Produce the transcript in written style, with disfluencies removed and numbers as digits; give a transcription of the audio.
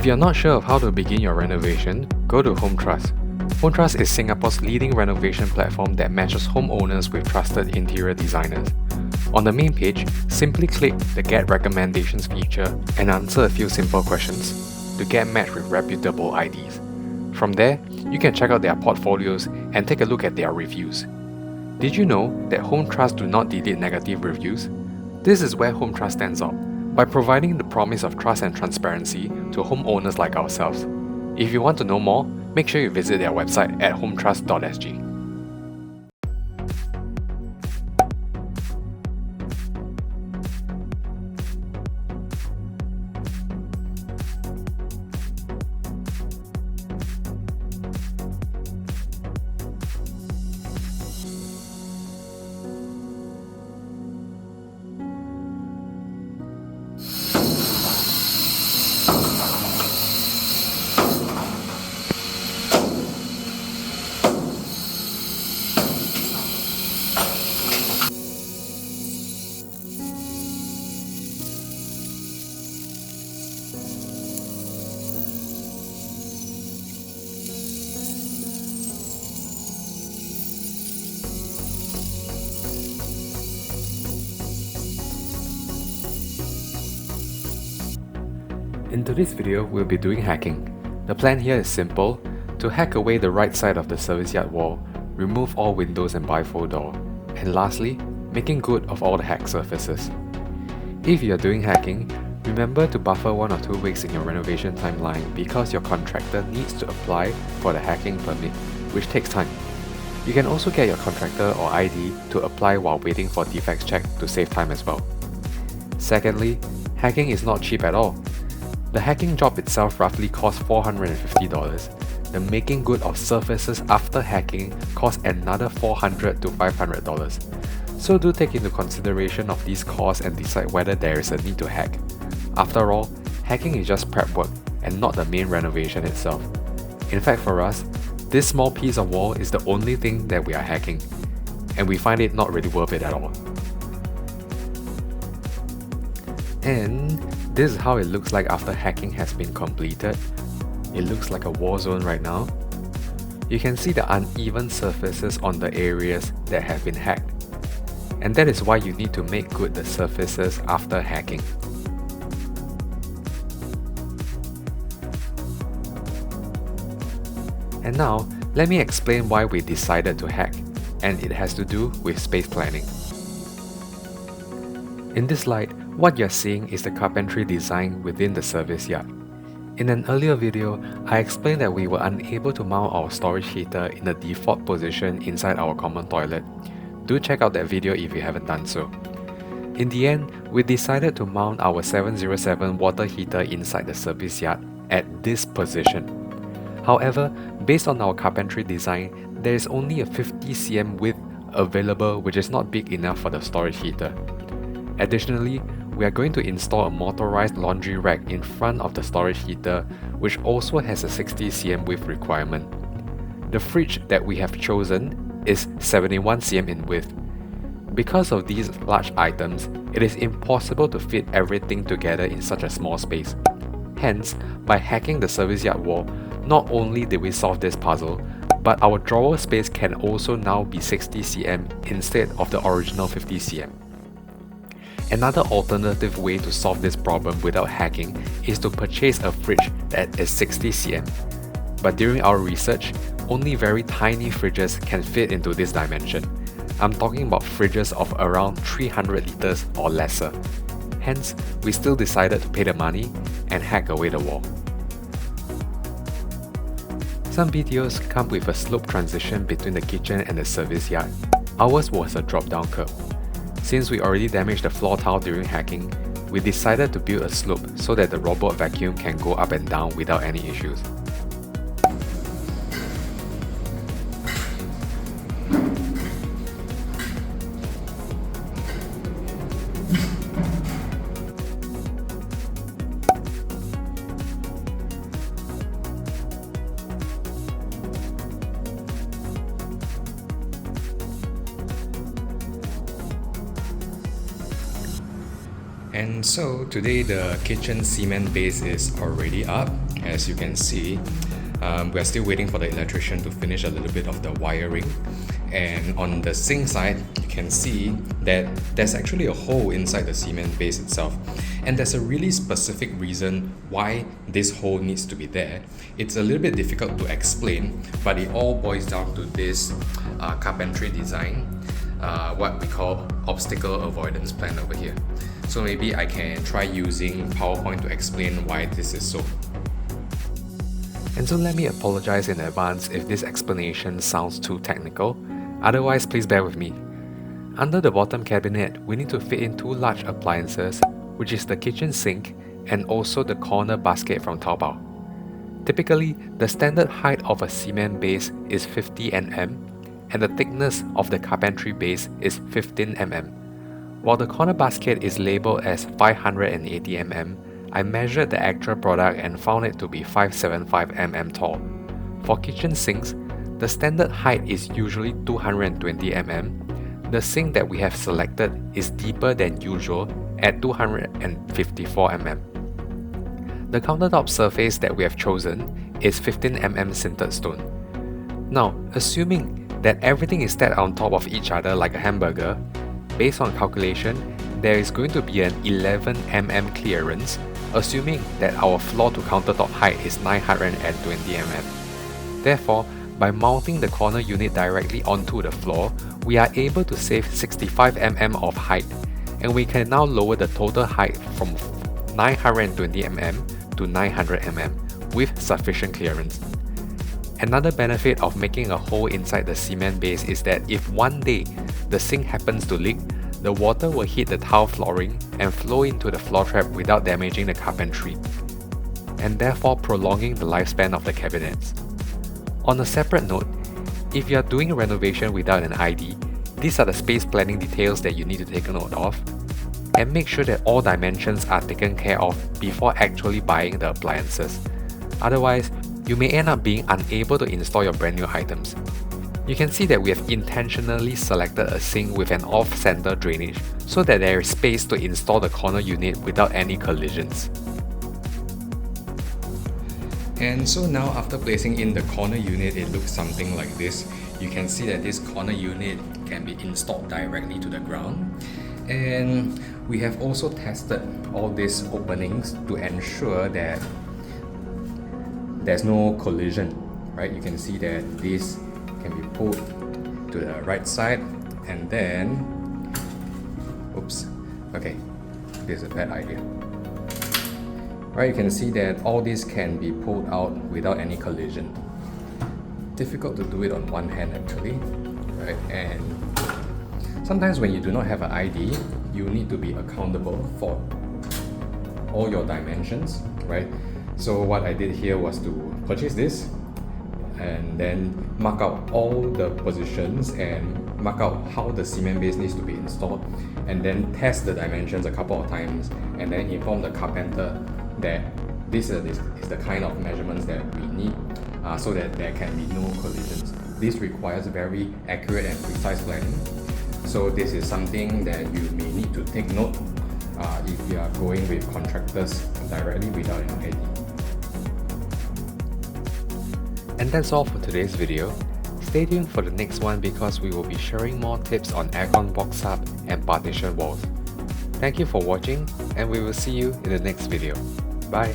you're not sure of how to begin your renovation, go to Home Trust. Home Trust is Singapore's leading renovation platform that matches homeowners with trusted interior designers. On the main page, simply click the Get Recommendations feature and answer a few simple questions to get matched with reputable IDs. From there, you can check out their portfolios and take a look at their reviews. Did you know that Home Trust do not delete negative reviews? This is where Home Trust stands out, by providing the promise of trust and transparency to homeowners like ourselves. If you want to know more, make sure you visit their website at hometrust.sg. In today's video, we'll be doing hacking. The plan here is simple: to hack away the right side of the service yard wall, remove all windows and bifold door, and lastly, making good of all the hacked surfaces. If you are doing hacking, remember to buffer 1 or 2 weeks in your renovation timeline because your contractor needs to apply for the hacking permit, which takes time. You can also get your contractor or ID to apply while waiting for defects check to save time as well. Secondly, hacking is not cheap at all. The hacking job itself roughly costs $450. The making good of surfaces after hacking costs another $400 to $500. So do take into consideration of these costs and decide whether there is a need to hack. After all, hacking is just prep work and not the main renovation itself. In fact, for us, this small piece of wall is the only thing that we are hacking, and we find it not really worth it at all. And this is how it looks like after hacking has been completed. It looks like a war zone right now. You can see the uneven surfaces on the areas that have been hacked. And that is why you need to make good the surfaces after hacking. And now, let me explain why we decided to hack, and it has to do with space planning. In this slide, what you're seeing is the carpentry design within the service yard. In an earlier video, I explained that we were unable to mount our storage heater in the default position inside our common toilet. Do check out that video if you haven't done so. In the end, we decided to mount our 707 water heater inside the service yard at this position. However, based on our carpentry design, there is only a 50 cm width available, which is not big enough for the storage heater. Additionally, we are going to install a motorized laundry rack in front of the storage heater, which also has a 60 cm width requirement. The fridge that we have chosen is 71 cm in width. Because of these large items, it is impossible to fit everything together in such a small space. Hence, by hacking the service yard wall, not only did we solve this puzzle, but our drawer space can also now be 60 cm instead of the original 50 cm. Another alternative way to solve this problem without hacking is to purchase a fridge that is 60 cm. But during our research, only very tiny fridges can fit into this dimension. I'm talking about fridges of around 300 liters or lesser. Hence, we still decided to pay the money and hack away the wall. Some BTOs come with a slope transition between the kitchen and the service yard. Ours was a drop-down curb. Since we already damaged the floor tile during hacking, we decided to build a slope so that the robot vacuum can go up and down without any issues. And so today the kitchen cement base is already up, as you can see, we're still waiting for the electrician to finish a little bit of the wiring. And on the sink side, you can see that there's actually a hole inside the cement base itself. And there's a really specific reason why this hole needs to be there. It's a little bit difficult to explain, but it all boils down to this carpentry design, what we call obstacle avoidance plan over here. So maybe I can try using PowerPoint to explain why this is so. And so let me apologize in advance if this explanation sounds too technical. Otherwise, please bear with me. Under the bottom cabinet, we need to fit in two large appliances, which is the kitchen sink and also the corner basket from Taobao. Typically, the standard height of a cement base is 50 mm and the thickness of the carpentry base is 15 mm. While the corner basket is labelled as 580 mm, I measured the actual product and found it to be 575 mm tall. For kitchen sinks, the standard height is usually 220 mm. The sink that we have selected is deeper than usual at 254 mm. The countertop surface that we have chosen is 15 mm sintered stone. Now, assuming that everything is stacked on top of each other like a hamburger, based on calculation, there is going to be an 11 mm clearance, assuming that our floor to countertop height is 920 mm. Therefore, by mounting the corner unit directly onto the floor, we are able to save 65 mm of height, and we can now lower the total height from 920 mm to 900 mm with sufficient clearance. Another benefit of making a hole inside the cement base is that if one day the sink happens to leak, the water will hit the tile flooring and flow into the floor trap without damaging the carpentry, and therefore prolonging the lifespan of the cabinets. On a separate note, if you are doing a renovation without an ID, these are the space planning details that you need to take a note of, and make sure that all dimensions are taken care of before actually buying the appliances. Otherwise, you may end up being unable to install your brand new items. You can see that we have intentionally selected a sink with an off-center drainage so that there is space to install the corner unit without any collisions. And so now after placing in the corner unit, it looks something like this. You can see that this corner unit can be installed directly to the ground. And we have also tested all these openings to ensure that there's no collision, right? You can see that this can be pulled to the right side and then, oops, okay, this is a bad idea. Right, you can see that all this can be pulled out without any collision. Difficult to do it on one hand actually, right? And sometimes when you do not have an ID, you need to be accountable for all your dimensions, right? So what I did here was to purchase this and then mark out all the positions and mark out how the cement base needs to be installed, and then test the dimensions a couple of times and then inform the carpenter that this is the kind of measurements that we need so that there can be no collisions. This requires very accurate and precise planning. So this is something that you may need to take note if you are going with contractors directly without an ID. And that's all for today's video. Stay tuned for the next one because we will be sharing more tips on aircon box hub and partition walls. Thank you for watching, and we will see you in the next video. Bye!